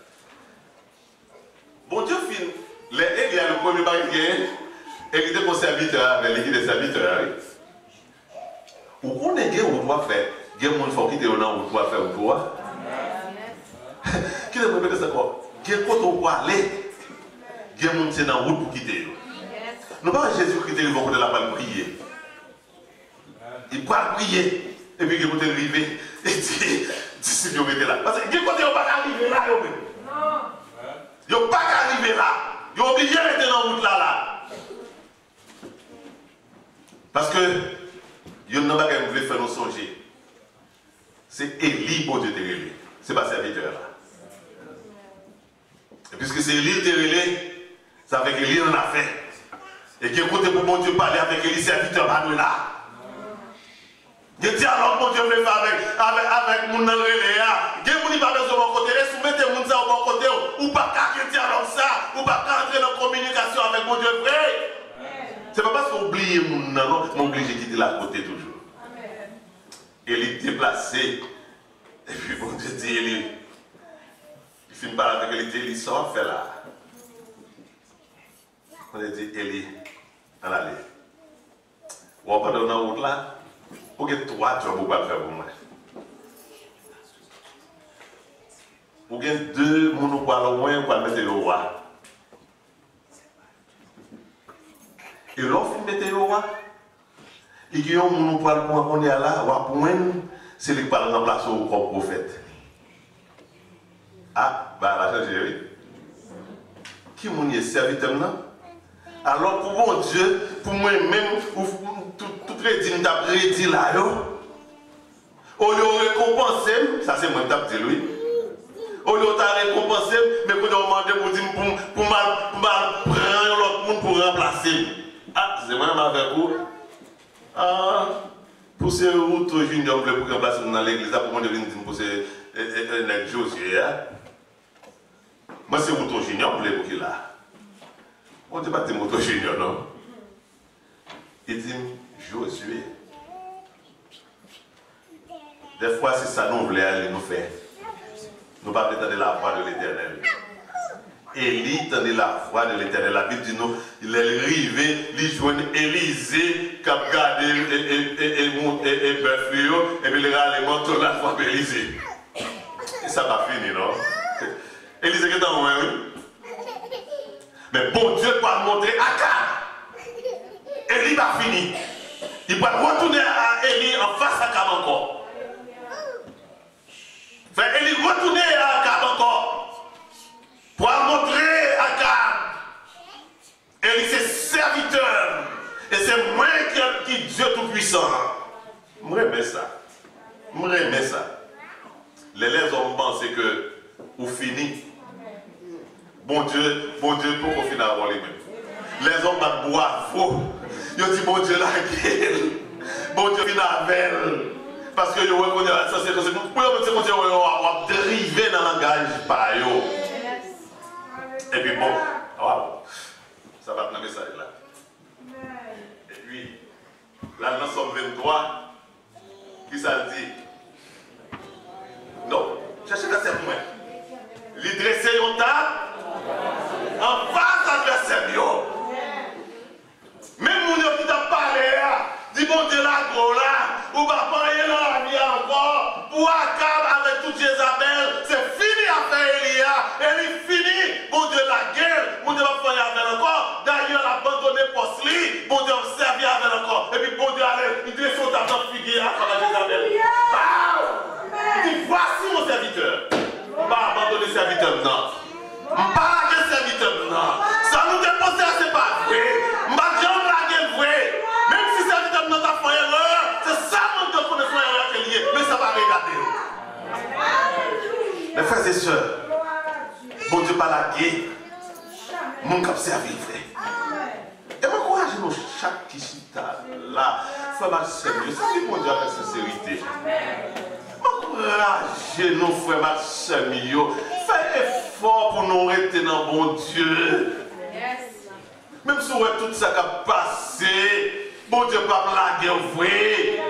Bon Dieu finit. Les Élie a le premier barrière, Élie était pour serviteur, mais l'équipe des serviteurs. Ou qu'on est bien, on doit faire. Il y a des gens qui sont là, on doit faire, on doit. Qui est le premier que c'est quoi? Il y a des gens qui doit aller. Il y a des gens qui sont dans la route pour quitter. Nous pas Jésus-Christ qui vont la balle prier. Il va prier. Et puis il va arriver. Et dit, disciples vont mettre là. Parce que il y a des gens qui ne vont pas arriver là. Ils ne vont pas arriver là. Ils ont obligé d'être dans la route là. Parce que il y a pas qui voulait faire nous songer. C'est Élie pour Dieu te révéler. Ce n'est pas serviteur là. Et puisque c'est Élie te révéler, ça fait qu'Élie en a fait. Et qui écoute pour mon Dieu parler avec Élie, serviteur pas de là. Je dis alors mon Dieu veut faire avec mon relais là. Il y a des gens qui pas besoin de mon côté. Et soumettez mon ça au bon côté. Ou pas qu'à dire alors ça. Ou pas qu'à entrer dans communication avec mon Dieu vrai. C'est pas parce qu'on oublie mon non, mais obligé de quitter la côté toujours. Élie déplacé. Et puis bon Dieu dit Élie. Il finit par avec Élie, il sort fait là. On a dit Élie, en allez. On va pas dans la route là. Pour que trois jobs vous pas faire pour moi. Pour que deux personnes au moins pour mettre le roi. Et l'offre mettre le roi. Il y a un monopole pour qu'on est là, pour moi, c'est lui qui va remplacer au propre prophète. Ah, bah la changé, oui. Qui est serviteur là? Alors pour mon Dieu, pour moi-même, tout crédit m'a prédit là, au lieu de récompenser, ça c'est moi qui dit lui. Au lieu de récompenser, mais quand on demande pour dire pour prendre l'autre monde pour remplacer. Ah, c'est moi avec vous. Ah, pour ces autres juniors pour remplacer dans l'église, pour moi de venir dire pour ces Josué. Moi c'est autre junior pour les là. On ne dit pas que c'est junior, non? Il dit, Josué. Des fois, c'est ça nous voulons aller nous faire. Nous ne pouvons pas attendre la voix de l'Éternel. Élie tendait la voix de l'Éternel. La Bible dit nous, il est arrivé, il joint Élisée, qui a gardé et bœuf, et puis il a les manteaux la voix d'Élisée. Et ça va finir, non? Élisée qui est dans le oui? Mais bon Dieu va montrer Akab. Élie va finir. Il va retourner à Élie en face à Akab encore. Fait Élie retourner à Akab encore. Pour montrer Akab. Élie c'est serviteur. Et c'est moi qui Dieu tout-puissant. Je remets ça. Je remets ça. Les hommes pensent que vous finissez. Bon Dieu, pour qu'on finisse avant les mêmes. Les hommes battent boire faux. Ils disent bon Dieu la gueule. Bon Dieu finit avec. Parce que je reconnais ça, c'est que pour bon Dieu, on va dériver dans le langage par eux. Et puis bon, ça va dans le message là. Et puis, là dans Somme 23, qui ça dit? Non, cherchez la serre pour moi. Les dresser une table. En face adversaire, même mon Dieu qui t'a parlé, dit bon Dieu la gros là, ou va pas rien dans la vie encore, pour Akab avec toute Jézabel, c'est fini à faire Elia, elle est finie, bon Dieu la guerre, bon Dieu va faire avec encore, d'ailleurs abandonné Posli, bon Dieu va servir avec encore, et puis bon Dieu allait, il dit son d'argent figuier à travers Jézabel. Il dit voici mon serviteur, on va abandonner le serviteur maintenant. Pas de serviteur, non. Ça nous dépose, c'est pas vrai. Madame la vrai. Même si serviteur n'a pas fait erreur, c'est ça mon Dieu qu'on est fait erreur qu'il y est. Mais ça va regarder. Mes frères et sœurs, bon Dieu pas la guerre, mon cap servi vrai. Et m'encouragez-nous chaque kishita là, frère Maxime, c'est mon Dieu avec sincérité. M'encouragez-nous frère Maxime, faites effort pour nous rester dans bon Dieu. Même si on a tout ça qui a passé, bon Dieu pas la guerre vrai.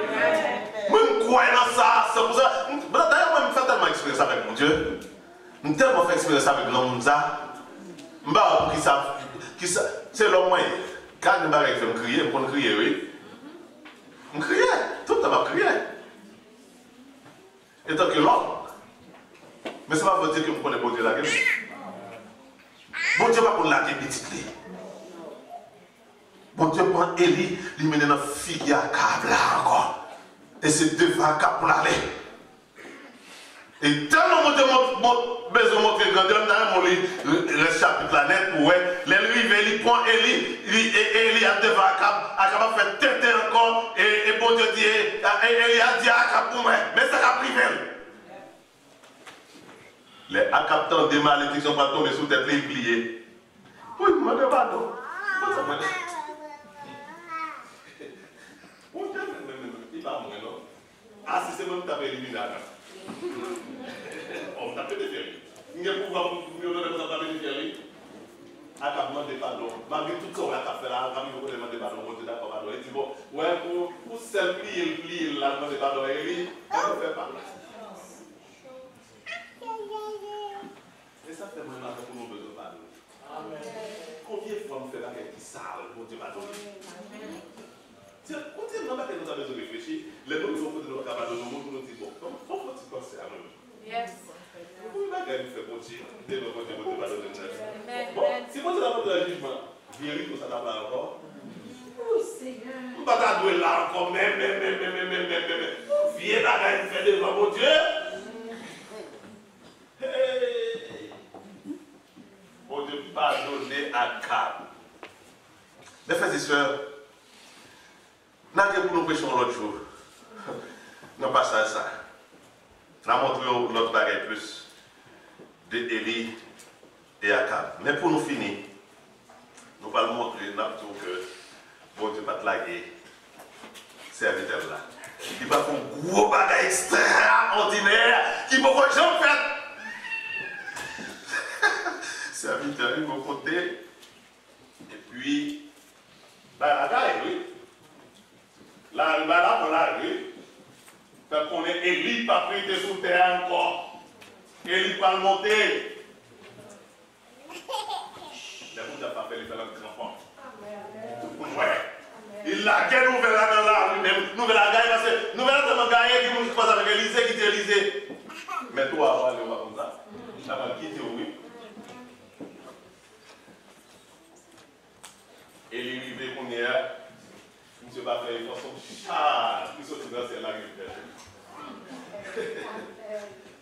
Même croire dans ça, c'est pour ça. D'ailleurs, moi, je fais tellement expérience avec mon Dieu. Je fais tellement fait expérience avec l'homme comme ça. Je ne sais pas qui ça. C'est l'homme moyen. Quand je me crier, je me crier, oui. Je crier, tout le temps, je crier. Et tant que l'homme. Mais ça ne veut pas dire que je connais bon Dieu la guerre. Bon Dieu va pour la guerre petite. Bon Dieu prend Élie, il mène dans la figue à câble là encore. Et c'est devant cap pour l'aller. Et tellement mon Dieu besoin de montrer grandeur dans le chapitre la net pour il prend Élie, Élie a devant cap, a fait tête encore, et bon Dieu dit, Élie a dit à cap pour moi, mais ça a privé. Les acaptants des malédictions pas tomber sous tête les pliés. Oui, je ne pas non. Ah, si c'est même taper éliminé. On tape des ferries. Il y a pouvoir pour taper des ferries. À demander pardon. Malgré tout ça, on a fait là, on va demander pardon. On dit d'accord, pardon. Il dit bon, ouais, pour seul plier, là, demander pardon. Et on fait pas. Et ça fait vraiment pour nous besoin de pardon. Combien de fois on fait la guerre qui sale, mon Dieu, pardon. Continuellement, nous avons besoin de réfléchir. Les gens qui sont de notre cabane, nous disent bon, comment faut-il penser à nous? Vous m'avez fait bon Dieu, bon, si vous avez le jugement, vérifie que ça n'a pas encore. Vous ne pas douer là encore, même. Viens là, il fait devant mon Dieu. Mon Dieu, pardonnez à Cab. Mes frères et sœurs, nous prêchons l'autre jour. Nous passons à ça. Nous montrons notre bagage plus d'Élie et Akab. Mais pour nous finir, nous allons montrer que bon Dieu pas te laguer. Serviteur là. Il va faire un gros bagage extraordinaire qui ne va jamais faire. Serviteur, il va compter. Et puis, la taille, oui. Là, on l'a vu. Fait qu'on est Élie, pas pris de sous terre encore. Élie va monter. Les gens n'ont pas fait les enfants. Ouais. Il l'a gagné, nous verrons dans la lui-même. Nous verrons gagner parce que nous verrons tellement gagner qui nous passe avec Élysée qui dit Élysée. Mais toi, on va aller comme ça. Ça va quitter, oui. Élie, il veut qu'on y ait. Je ne vais pas faire une façon chale, qui sont dans ces langues.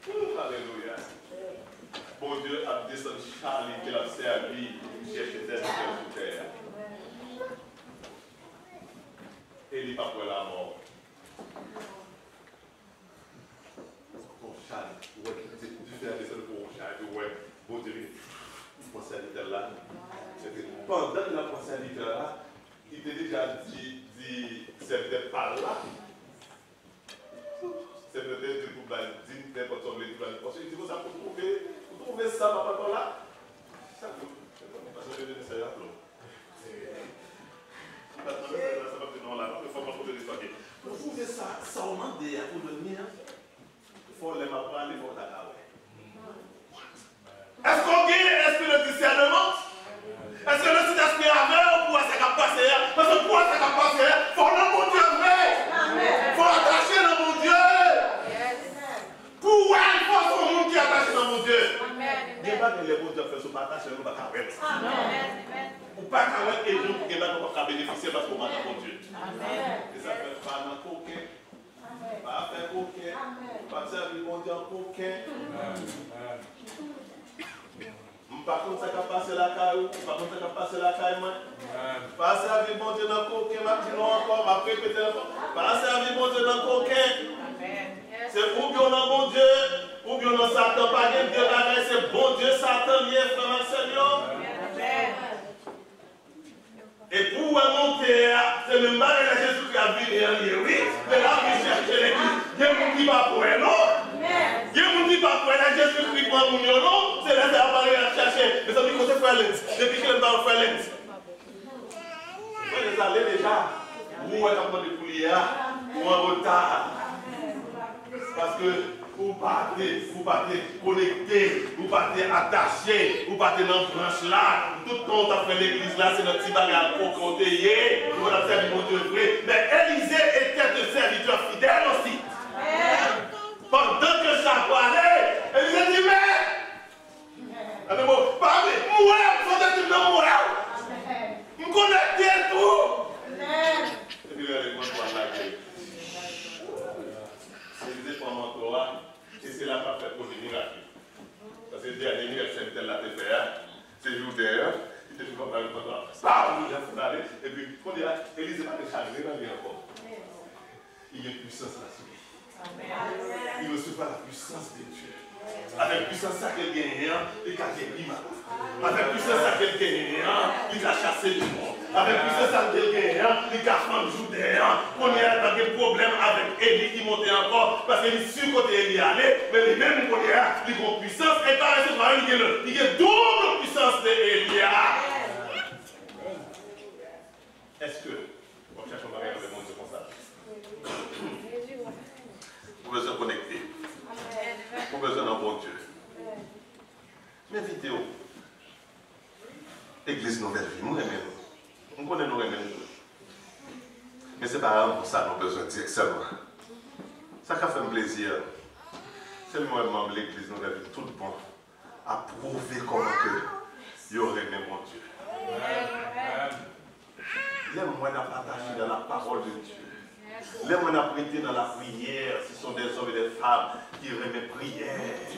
Alléluia. Bon Dieu a descendu Charlie qui a servi, chercher des sur terre. Et il n'est pas pour la mort. Pour Charlie, du faire descendre pour Charlie, ouais, bon Dieu, pour serviteur là. Pendant que la pour serviteur là, il était déjà dit. C'était par là. C'est peut-être du coup, dit n'importe quoi, parce que il dit, vous trouvez ça, papa, là? Ça vous. Parce que je vais essayer à l'eau. Ça va venir là, il faut pas trouver l'histoire. Vous trouvez ça, ça au moment de pour venir. Il faut les m'apprendre, il faut t'attaquer. Est-ce qu'on gagne l'esprit de discernement? Est-ce que le Saint-Esprit avait ou ça va passer? Parce que pour ça va passer, il faut le bon Dieu vrai. Il faut attacher le bon Dieu. Pour elle, il faut son monde qui est attaché dans mon Dieu. Il n'y a pas de les bons Dieu faire ce partage, nous ne pouvons pas faire. Ou pas faire et nous ne pouvons pas bénéficier parce qu'on va dans mon Dieu. Et ça fait pas dans coquin. Pas faire coquin. Pas servir mon Dieu en coquin. Par contre, ça va passer la caille, par contre, ça va passer la caille, moi. Passer avec mon Dieu dans le coquin, ma petite encore, ma répéter encore. Passer avec mon Dieu dans le coquin. C'est ou bien on a mon Dieu, ou scorpion dans Satan, pas de Dieu, c'est bon Dieu, Satan, lié, frère Seigneur. Et pour monter, c'est le mal de Jésus qui a vu et oui, mais là, il cherche l'église. Dieu ne dit pas pour elle, non? Dieu ne dit pas pour elle, Jésus-Christ pour mon non? C'est là que ça va aller chercher. Mais ça dit que c'est frère Lens. Depuis que le temps frère Lens. Vous les allez déjà. Vous êtes en train de couler, ou en retard. Parce que vous partez connecté, vous partez attaché, vous partez dans le branche là. Tout le temps, on a fait l'église là, c'est notre petit bagage pour compter, on a servi mon Dieu vrai. Mais Élisée était un serviteur fidèle aussi. Pendant que ça parlait, Élisée dit, mais, parlez, moi, vous êtes une moi, vous connectez tout. Et puis, Élisée pour un mentorat, et c'est là qu'on fait pour des miracles. Parce que le dernier miracle, c'est tel la TPA, c'est jour d'ailleurs, il te fait comme un mentorat. Et puis, on dit là, Élisée va te charger dans le encore. Il y a une puissance là-dessus. Il reçoit la puissance de Dieu. Avec puissance à quel gagne, il a guéri ma. Avec puissance à quel gagne, il a chassé du monde. Avec puissance à quel gagne, il a fait un Judéen. On y a pas de problème avec Élie qui montait encore. Parce qu'il est sûr côté Élie allait, mais les mêmes qu'on y a, il a puissance. Et par exemple, il y a double puissance de Élia. Est-ce que, on cherche un bagage de monde comme ça? Vous pouvez se connecter. Vous avez besoin d'un bon Dieu. Mais vidéo, Église Nouvelle Vie, nous aimons. On connaît nous aimons. Mais ce n'est pas pour ça que nous avons besoin de dire seulement. Ça qui a fait un plaisir. C'est le moment de l'Église Nouvelle Vie, tout le monde, à prouver comment il y aurait aimé mon Dieu. Les moyens d'attacher dans la parole de Dieu. Les moyens d'apprêter dans la prière, ce sont des hommes et des femmes qui remettent prière.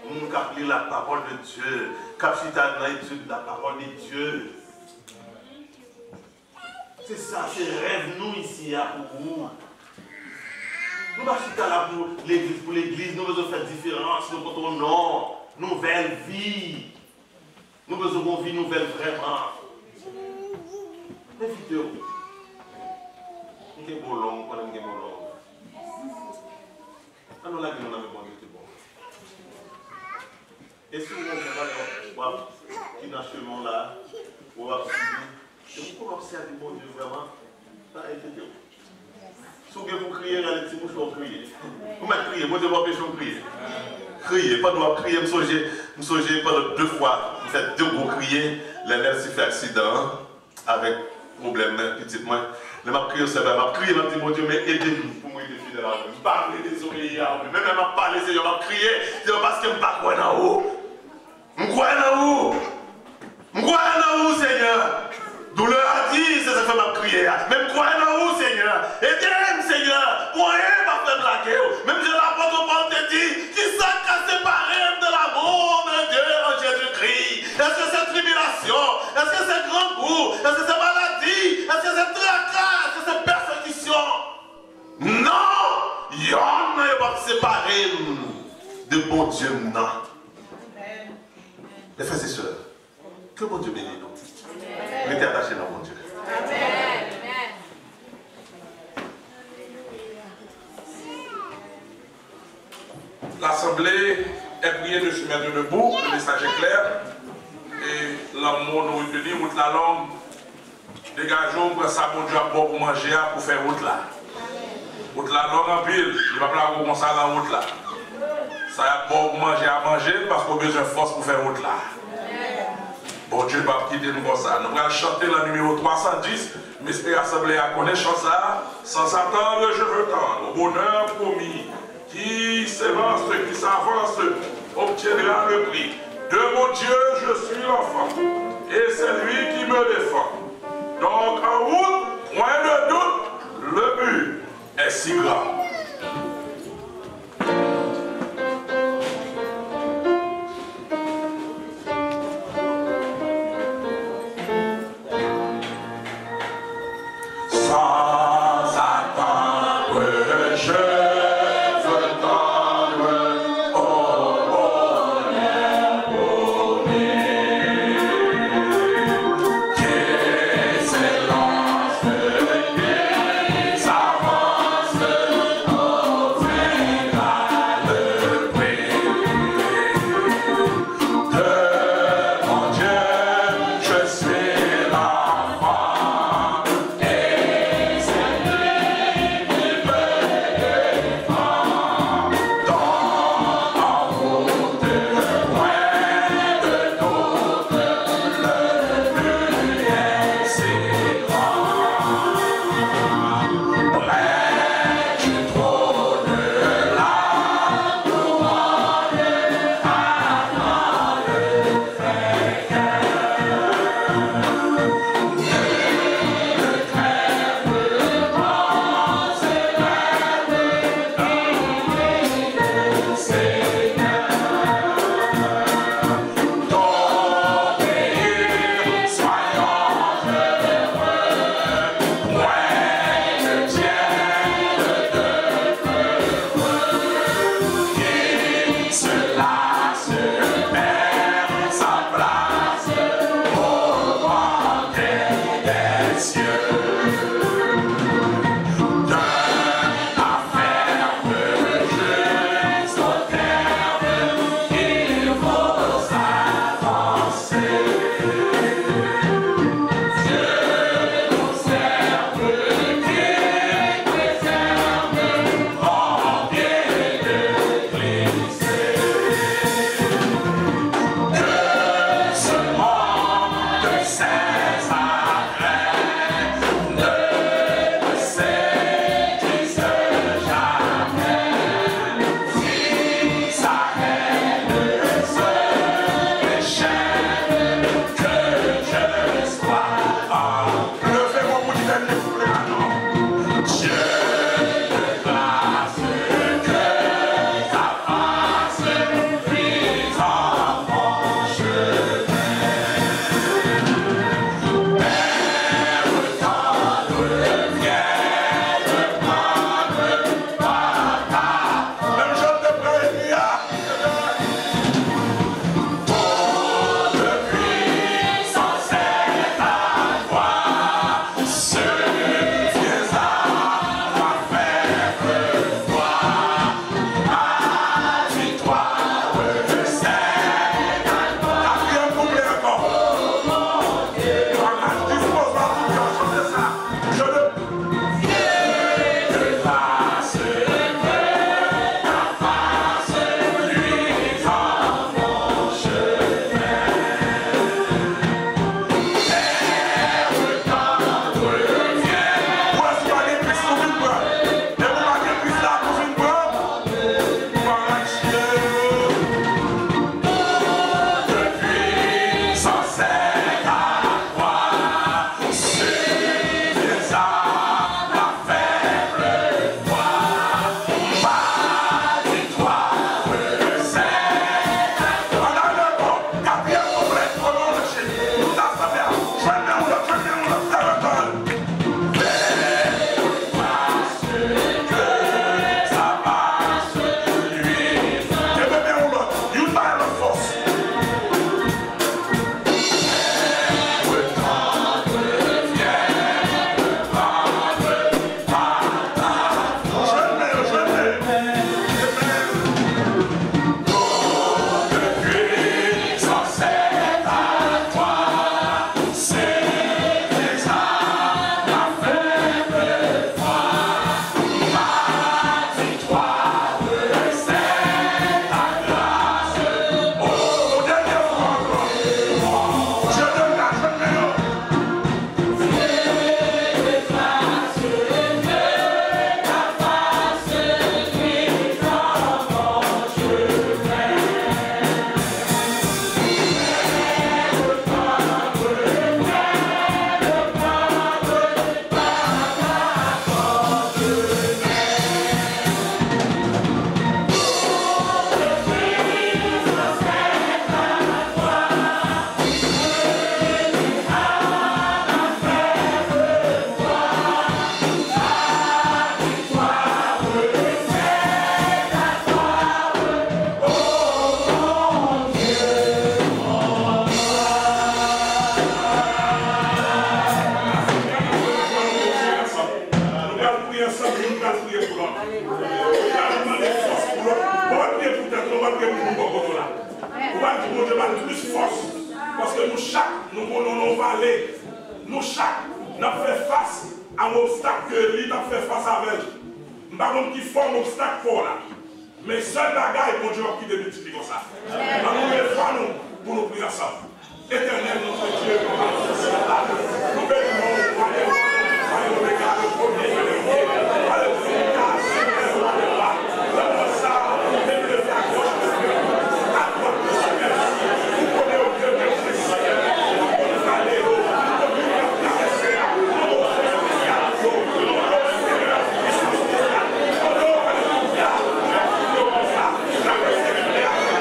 Nous qui la parole de Dieu, qui dans l'étude de la parole de Dieu. C'est ça, c'est rêve nous ici pour vous. Nous ne sommes pas là pour l'église, nous devons faire différence, nous devons non, nouvelle vie. Nous devons vivre nouvelle vraiment. Invitez-vous. Nous sommes bon long, nous sommes bon long. Nous là, nous avons bon bon. Et si vous avez qui dans ce chemin là, vous pouvez observer mon Dieu vraiment. Si vous criez, vous criez. Vous m'avez crié, moi je vais empêcher de crier. Crier, pas de crier, je me souviens pendant 2 fois, vous faites 2 gros criers, l'année s'est fait accident avec problème, petit moi. Je m'a crié, c'est vrai, je m'a crié, je m'a dit, mon Dieu, mais aidez-nous pour moi aider fidèle à vous. Je parle des oreilles à vous. Même je m'a parlé, Seigneur, je m'a crié, c'est parce que je ne crois pas en vous. Je crois en vous. Je crois en vous, Seigneur. Douleur a dit, c'est ça que je m'a crié. Même je crois en vous, Seigneur. Aidez-moi, Seigneur. Moi, je ne vais pas faire de la guerre. Même je l'apôtre Paul te dit, qui s'est séparé de l'amour de Dieu en Jésus-Christ. Est-ce que c'est tribulation? Est-ce que c'est grand goût? Est-ce que c'est maladie? Est-ce que c'est tracas? Est-ce que c'est persécution? Non! Y'en n'a pas séparé de bon Dieu, non. Les frères et sœurs, que bon Dieu bénisse nous. Mettez attaché dans mon Dieu. Amen. L'assemblée est priée de se mettre debout, le message est clair. Et l'amour nous retenir, route la langue. Dégageons pour ça, bon Dieu, pour manger, pour faire route là. Route la langue en pile, il va pas comme ça la route là. Ça y a pour manger à manger parce qu'on a besoin de force pour faire route là. Bon Dieu va quitter nous comme ça. Nous allons chanter le numéro 310. Mais l'assemblée à connaître ça. Sans attendre, je veux tendre. Au bonheur promis. Qui s'avance, qui s'avance, obtiendra le prix. De mon Dieu, je suis l'enfant. Et c'est lui qui me défend. Donc en route, point de doute, le but est si grand.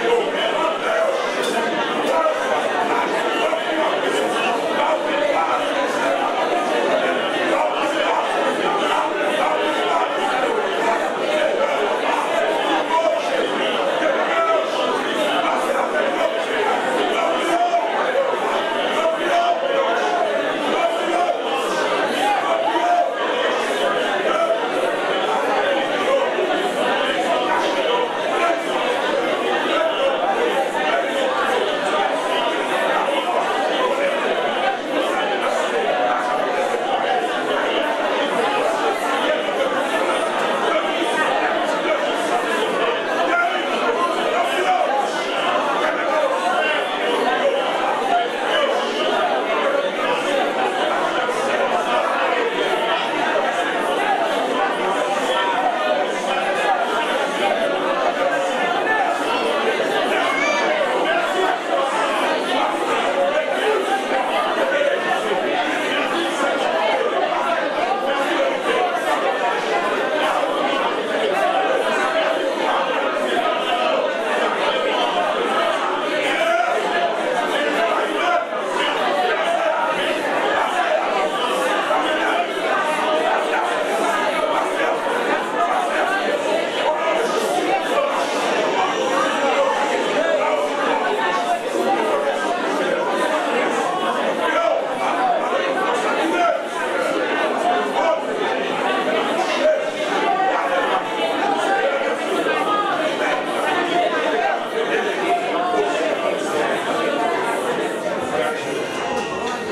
Yo,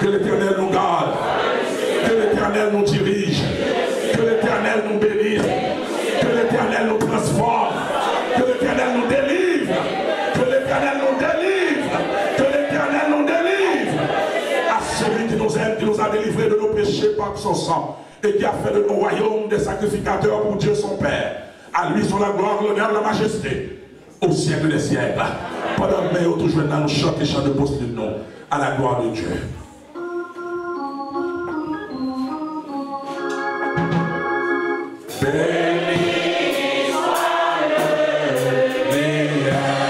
Que l'Éternel nous garde. Que l'Éternel nous dirige. Que l'Éternel nous bénisse. Que l'Éternel nous transforme. Que l'Éternel nous délivre. Que l'Éternel nous délivre. Que l'Éternel nous délivre. À celui qui nous aime, qui nous a délivrés de nos péchés par son sang et qui a fait de nos royaumes des sacrificateurs pour Dieu son Père. À lui sont la gloire, l'honneur, la majesté au siècle des siècles. Pendant que nous toujours dans nos chants et chants de poste de nous à la gloire de Dieu. Béni soit le meilleur.